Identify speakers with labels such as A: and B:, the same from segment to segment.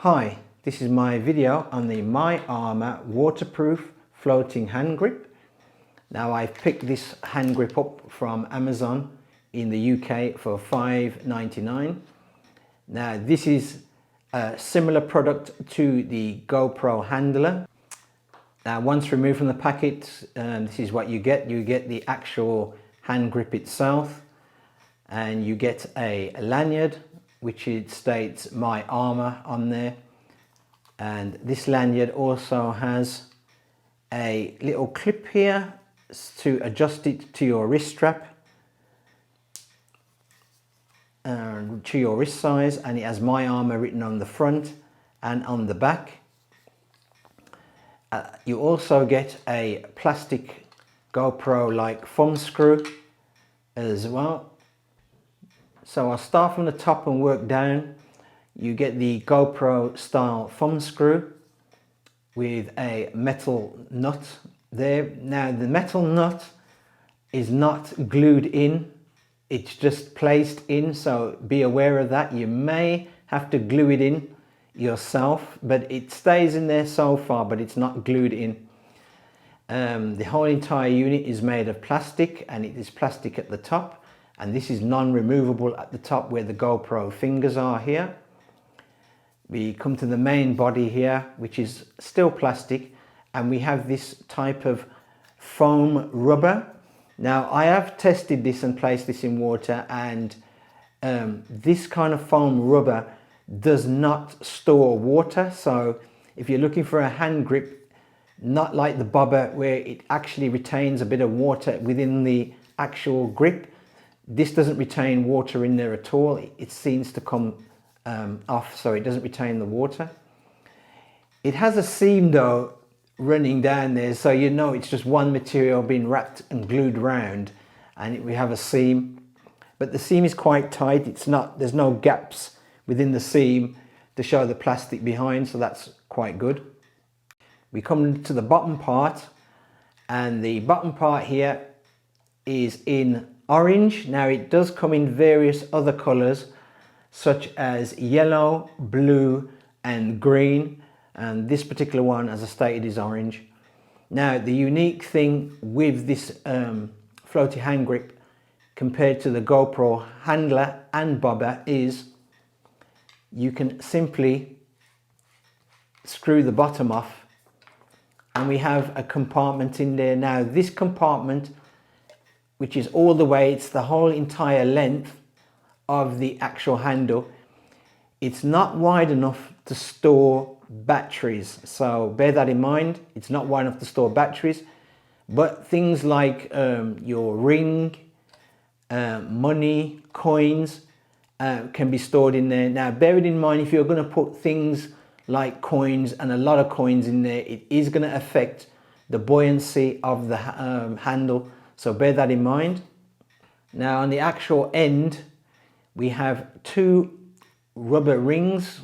A: Hi, this is my video on the MyArmor waterproof floating hand grip. Now I've picked this hand grip up from Amazon in the UK for $5.99. Now this is a similar product to the GoPro handler. Now once removed from the packet, this is what you get. You get the actual hand grip itself, and you get a lanyard which it states MyArmor on there, and this lanyard also has a little clip here to adjust it to your wrist strap, to your wrist size, and it has MyArmor written on the front and on the back. You also get a plastic GoPro like thumb screw as well. So I'll start from the top and work down. You get the GoPro style thumb screw with a metal nut there. Now the metal nut is not glued in, it's just placed in, so be aware of that. You may have to glue it in yourself, but it stays in there so far, but it's not glued in. The whole entire unit is made of plastic, and it is plastic at the top. And this is non-removable at the top where the GoPro fingers are here. We come to the main body here, which is still plastic, and we have this type of foam rubber. Now I have tested this and placed this in water, and this kind of foam rubber does not store water. So if you're looking for a hand grip, not like the bobber where it actually retains a bit of water within the actual grip, this doesn't retain water in there at all. It seems to come off, so it doesn't retain the water. It has a seam though running down there, so you know it's just one material being wrapped and glued round, and we have a seam, but the seam is quite tight. It's not, there's no gaps within the seam to show the plastic behind, so that's quite good. We come to the bottom part, and the bottom part here is in orange. Now it does come in various other colors such as yellow, blue and green, and this particular one, as I stated, is orange. Now the unique thing with this floaty hand grip compared to the GoPro handler and bobber is you can simply screw the bottom off, and we have a compartment in there. Now this compartment, which is all the way, it's the whole entire length of the actual handle, it's not wide enough to store batteries, so bear that in mind. It's not wide enough to store batteries, but things like your ring, money, coins can be stored in there. Now bear it in mind, if you're going to put things like coins and a lot of coins in there, it is going to affect the buoyancy of the handle, so bear that in mind. Now on the actual end we have two rubber rings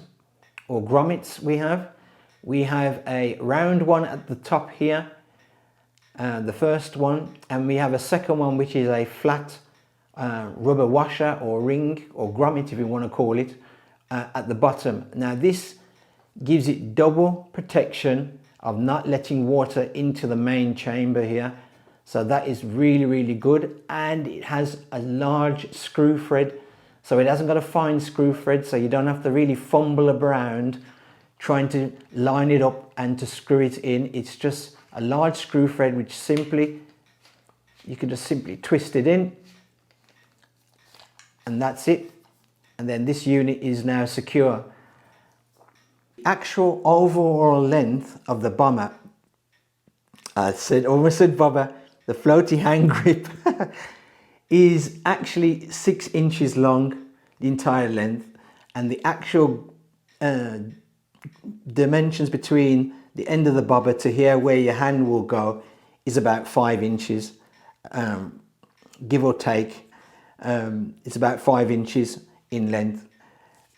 A: or grommets. We have a round one at the top here, the first one, and we have a second one which is a flat rubber washer or ring or grommet, if you want to call it, at the bottom. Now this gives it double protection of not letting water into the main chamber here, so that is really good. And it has a large screw thread, so it hasn't got a fine screw thread, so you don't have to really fumble around trying to line it up and to screw it in. It's just a large screw thread which you can just simply twist it in, and that's it. And then this unit is now secure. Actual overall length of the bomber, almost said bobber, the floaty hand grip is actually 6 inches long, the entire length, and the actual dimensions between the end of the bobber to here where your hand will go is about 5 inches, give or take. It's about 5 inches in length.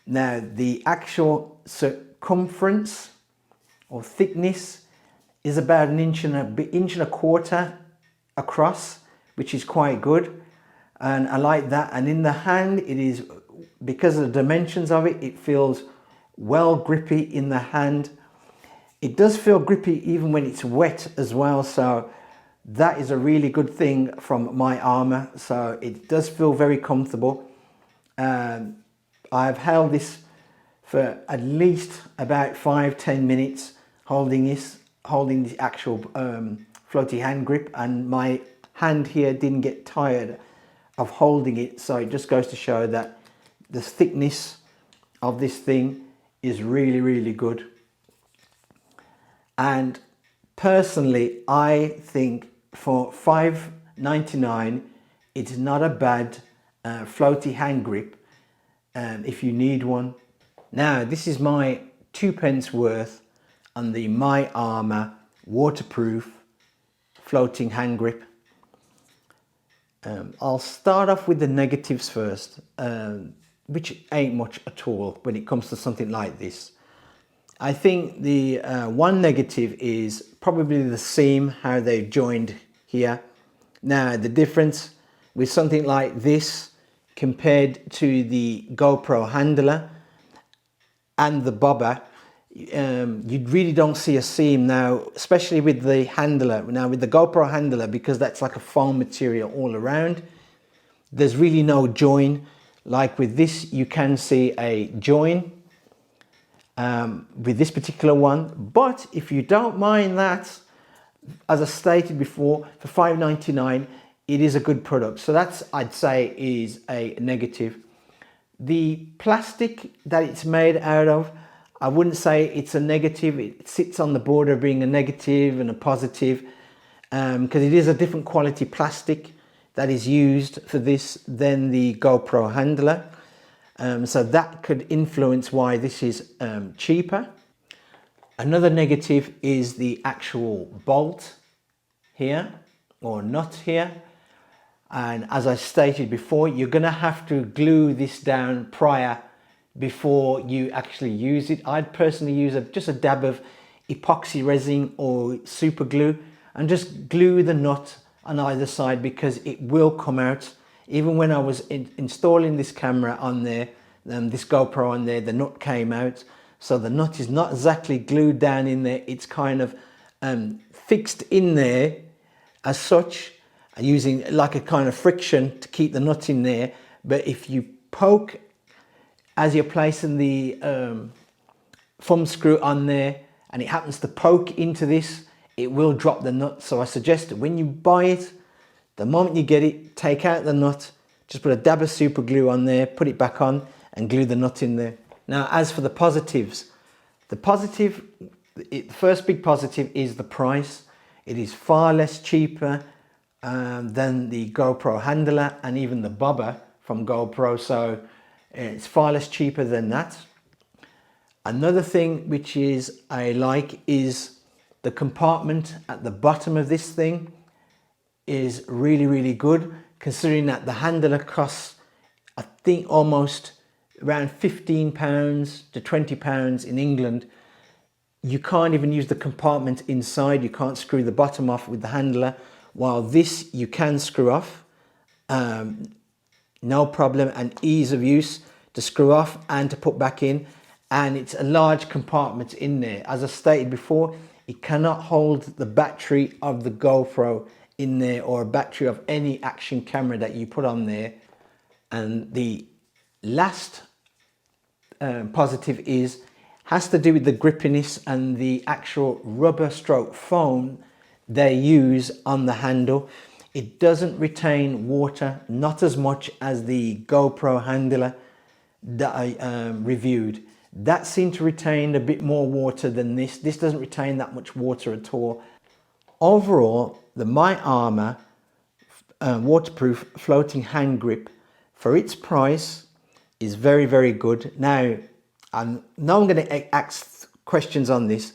A: Now the actual circumference or thickness is about an inch and a quarter across, which is quite good, and I like that. And in the hand, it is, because of the dimensions of it, it feels well grippy in the hand. It does feel grippy even when it's wet as well, so that is a really good thing from MyArmor. So it does feel very comfortable. I've held this for at least about 5-10 minutes, holding the actual floaty hand grip, and my hand here didn't get tired of holding it. So it just goes to show that the thickness of this thing is really, really good. And personally, I think for $5.99, it's not a bad floaty hand grip if you need one. Now, this is my 2p worth on the MyArmor waterproof floating hand grip. I'll start off with the negatives first, which ain't much at all when it comes to something like this. I think the one negative is probably the seam, how they've joined here. Now, the difference with something like this compared to the GoPro handler and the bobber, you really don't see a seam now, especially with the handler. Now, with the GoPro handler, because that's like a foam material all around, there's really no join. Like with this, you can see a join. With this particular one, but if you don't mind that, as I stated before, for $5.99 it is a good product. So that's, I'd say, is a negative. The plastic that it's made out of, I wouldn't say it's a negative. It sits on the border of being a negative and a positive, because it is a different quality plastic that is used for this than the GoPro handler. So that could influence why this is cheaper. Another negative is the actual bolt here, or nut here. And as I stated before, you're going to have to glue this down prior before you actually use it. I'd personally use just a dab of epoxy resin or super glue and just glue the nut on either side, because it will come out. Even when I was installing this camera on there, this GoPro on there, the nut came out. So the nut is not exactly glued down in there. It's kind of fixed in there as such, using like a kind of friction to keep the nut in there. But if you poke as you're placing the thumb screw on there, and it happens to poke into this, it will drop the nut. So I suggest that when you buy it, the moment you get it, take out the nut, just put a dab of super glue on there, put it back on and glue the nut in there. Now, as for the positives, the first big positive is the price. It is far less cheaper than the GoPro handler and even the bobber from GoPro. So it's far less cheaper than that. Another thing which is I like is the compartment at the bottom of this thing is really, really good, considering that the handler costs, I think, almost around £15 to £20 in England. You can't even use the compartment inside. You can't screw the bottom off with the handler, while this you can screw off, no problem, and ease of use to screw off and to put back in. And it's a large compartment in there. As I stated before, it cannot hold the battery of the GoPro in there, or a battery of any action camera that you put on there. And the last positive has to do with the grippiness and the actual rubber stroke foam they use on the handle. It doesn't retain water, not as much as the GoPro handler that I reviewed. That seemed to retain a bit more water than this. This doesn't retain that much water at all. Overall, the MyArmor waterproof floating hand grip, for its price, is very, very good. Now I'm going to ask questions on this.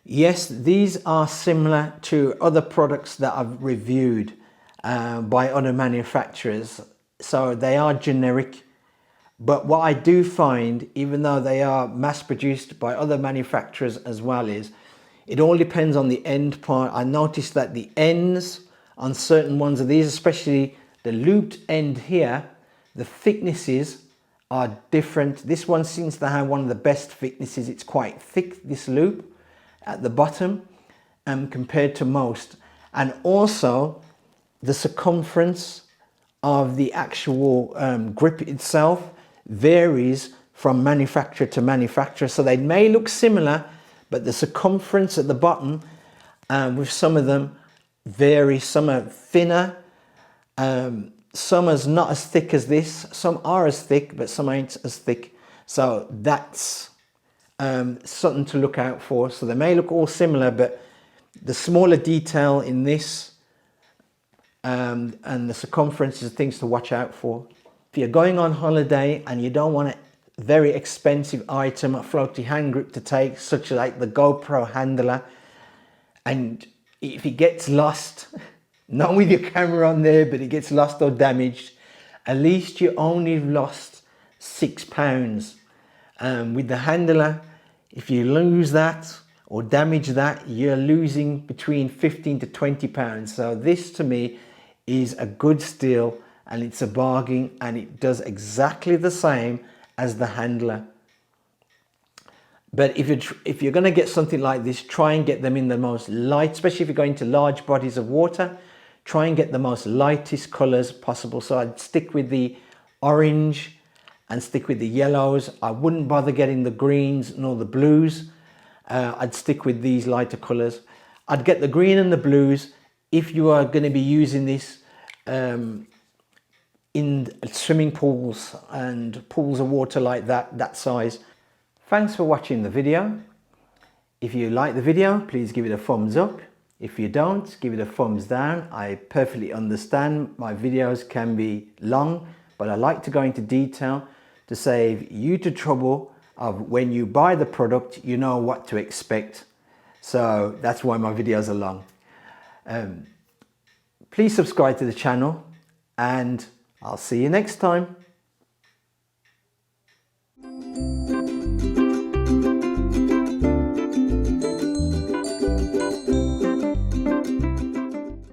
A: Yes, these are similar to other products that I've reviewed by other manufacturers, so they are generic. But what I do find, even though they are mass produced by other manufacturers as well, is it all depends on the end part. I noticed that the ends on certain ones of these, especially the looped end here, the thicknesses are different. This one seems to have one of the best thicknesses. It's quite thick, this loop at the bottom, compared to most. And also the circumference of the actual grip itself varies from manufacturer to manufacturer. So they may look similar, but the circumference at the bottom with some of them vary. Some are thinner, some are not as thick as this, some are as thick, but some ain't as thick. So that's something to look out for. So they may look all similar, but the smaller detail in this and the circumference is things to watch out for. If you're going on holiday and you don't want a very expensive item, a floaty hand grip to take, such as like the GoPro handler, and if it gets lost, not with your camera on there, but it gets lost or damaged, at least you only lost £6. With the handler, if you lose that or damage that, you're losing between £15 to £20. So this to me is a good steal, and it's a bargain, and it does exactly the same as the handler. But if you're going to get something like this, try and get them in the most light, especially if you're going to large bodies of water, try and get the most lightest colors possible. So I'd stick with the orange and stick with the yellows. I wouldn't bother getting the greens nor the blues. I'd stick with these lighter colors. I'd get the green and the blues if you are going to be using this in swimming pools and pools of water like that size. Thanks for watching the video. If you like the video, please give it a thumbs up. If you don't, give it a thumbs down. I perfectly understand my videos can be long, but I like to go into detail to save you the trouble of when you buy the product, you know what to expect. So that's why my videos are long. Please subscribe to the channel, and I'll see you next time.